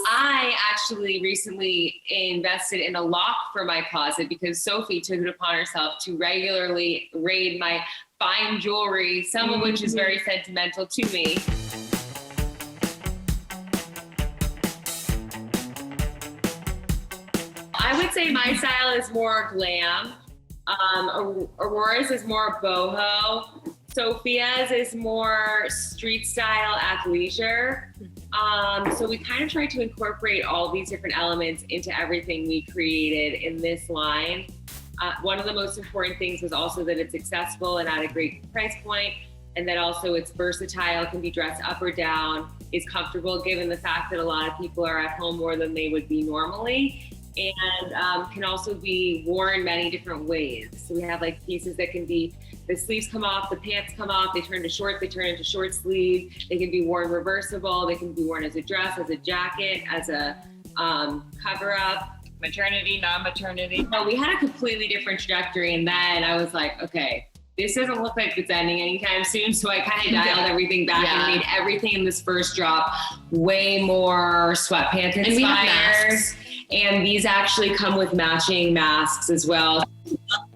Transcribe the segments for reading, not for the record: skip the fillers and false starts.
I actually recently invested in a lock for my closet because Sophie took it upon herself to regularly raid my fine jewelry, some of which is very sentimental to me. I would say my style is more glam. Aurora's is more boho. Sophia's is more street style athleisure. So we kind of tried to incorporate all these different elements into everything we created in this line. One of the most important things was also that it's accessible and at a great price point, and that also it's versatile, can be dressed up or down, is comfortable given the fact that a lot of people are at home more than they would be normally, and can also be worn many different ways. So we have like pieces that can be, the sleeves come off, the pants come off, they turn to shorts, they turn into short sleeve, they can be worn reversible, they can be worn as a dress, as a jacket, as a cover up. Maternity, non-maternity. No, we had a completely different trajectory, and then I was like, okay, this doesn't look like it's ending anytime soon, so I kind of dialed everything back and made everything in this first drop way more sweatpants inspired. And we have masks. And these actually come with matching masks as well.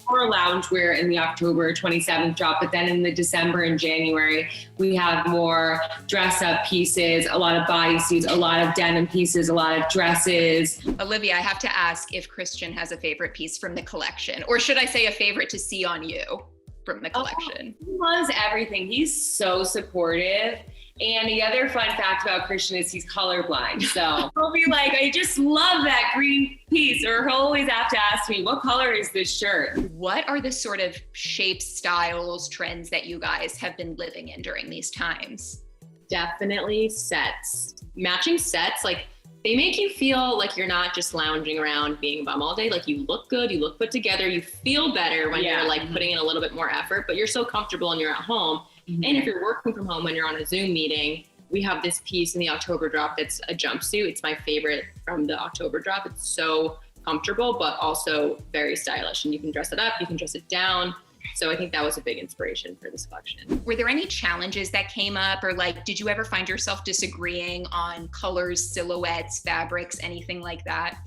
More loungewear in the October 27th drop, but then in the December and January, we have more dress up pieces, a lot of bodysuits, a lot of denim pieces, a lot of dresses. Olivia, I have to ask if Christian has a favorite piece from the collection, or should I say a favorite to see on you from the collection? He loves everything. He's so supportive. And the other fun fact about Christian is he's colorblind. So he'll be like, I just love that green piece. Or he'll always have to ask me, what color is this shirt? What are the sort of shapes, styles, trends that you guys have been living in during these times? Definitely sets. Matching sets, like they make you feel like you're not just lounging around being a bum all day. Like you look good, you look put together, you feel better when you're like putting in a little bit more effort, but you're so comfortable and you're at home. And if you're working from home when you're on a Zoom meeting, we have this piece in the October drop that's a jumpsuit. It's my favorite from the October drop. It's so comfortable, but also very stylish. And you can dress it up, you can dress it down. So I think that was a big inspiration for this collection. Were there any challenges that came up, or like, did you ever find yourself disagreeing on colors, silhouettes, fabrics, anything like that?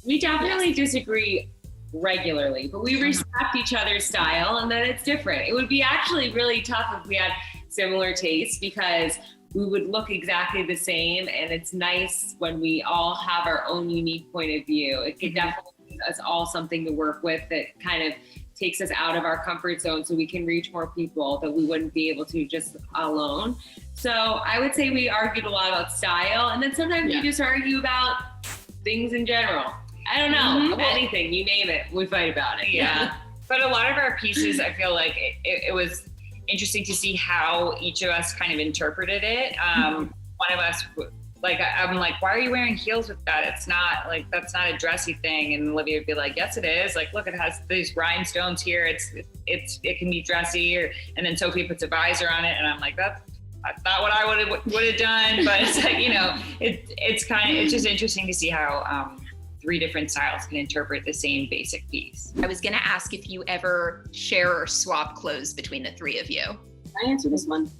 We definitely disagree regularly, but we respect each other's style and that it's different. It would be actually really tough if we had similar tastes because we would look exactly the same, and it's nice when we all have our own unique point of view. It could definitely give us all something to work with that kind of takes us out of our comfort zone so we can reach more people that we wouldn't be able to just alone. So I would say we argued a lot about style, and then sometimes we just argue about things in general. I don't know, anything, you name it, we fight about it. Yeah. But a lot of our pieces, I feel like it was interesting to see how each of us kind of interpreted it. One of us, like, I'm like, why are you wearing heels with that? It's not like, that's not a dressy thing. And Olivia would be like, yes, it is. Like, look, it has these rhinestones here. It can be dressy. And then Sophie puts a visor on it. And I'm like, that's not what I would have done. But it's like, you know, it's just interesting to see how, three different styles can interpret the same basic piece. I was gonna ask if you ever share or swap clothes between the three of you. Can I answer this one?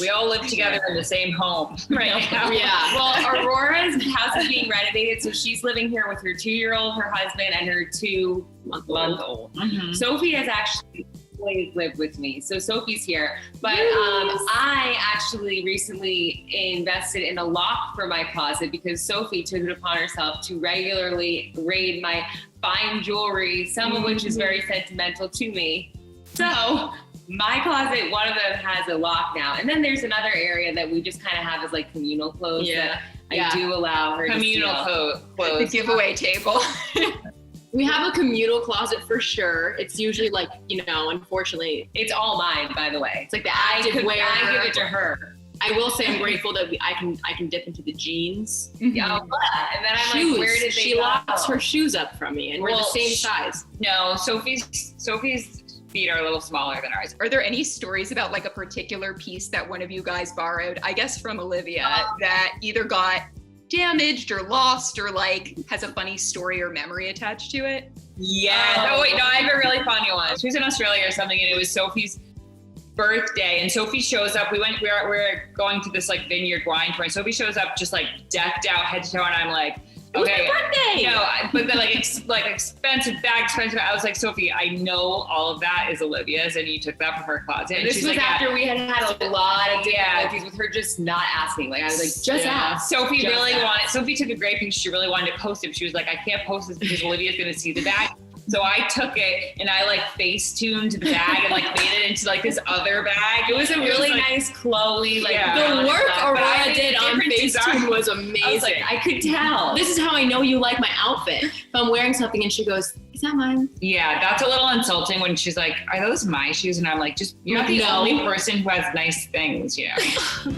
We all live together in the same home right now. Yeah. Well, Aurora's house is being renovated, so she's living here with her 2-year-old, her husband, and her 2-month-old. Sophie has actually always lived with me, so Sophie's here. But I actually recently invested in a lock for my closet because Sophie took it upon herself to regularly raid my fine jewelry, some of which is very sentimental to me. So my closet, one of them has a lock now. And then there's another area that we just kind of have as like communal clothes that I do allow her communal to clothes. The giveaway table. We have a communal closet for sure. It's usually like, you know, unfortunately, it's all mine, by the way. it's like the active wear. I give it to her. I will say I'm grateful that I can dip into the jeans. Yeah, and then I'm Shoes. like, where did they She go? locks her shoes up from me, and we're the same size. No, Sophie's feet are a little smaller than ours. Are there any stories about like a particular piece that one of you guys borrowed, I guess from Olivia, that either got damaged or lost or like has a funny story or memory attached to it? Yeah. Oh wait, no, I have a really funny one. She was in Australia or something, and it was Sophie's birthday, and Sophie shows up. We're going to this like vineyard wine tour, and Sophie shows up just like decked out head to toe, and I'm like, okay, birthday. No, but then like expensive bag, expensive. I was like, Sophie, I know all of that is Olivia's, and you took that from her closet. And this she's was like, after we had a lot of Yeah. difficulties with her just not asking. Like I was like, just ask. Sophie Just really ask. Sophie took a great picture. She really wanted to post it. But she was like, I can't post this because Olivia's going to see the bag. So I took it and I like face-tuned the bag and like made it into like this other bag. It was a really nice Chloe, like Yeah. The work But I Aurora think did the on difference is Facetune was I was amazing. like, I could tell. This is how I know you like my outfit. If I'm wearing something and she goes, is that mine? Yeah, that's a little insulting when she's like, are those my shoes? And I'm like, just, you're not the No. only person who has nice things, you know?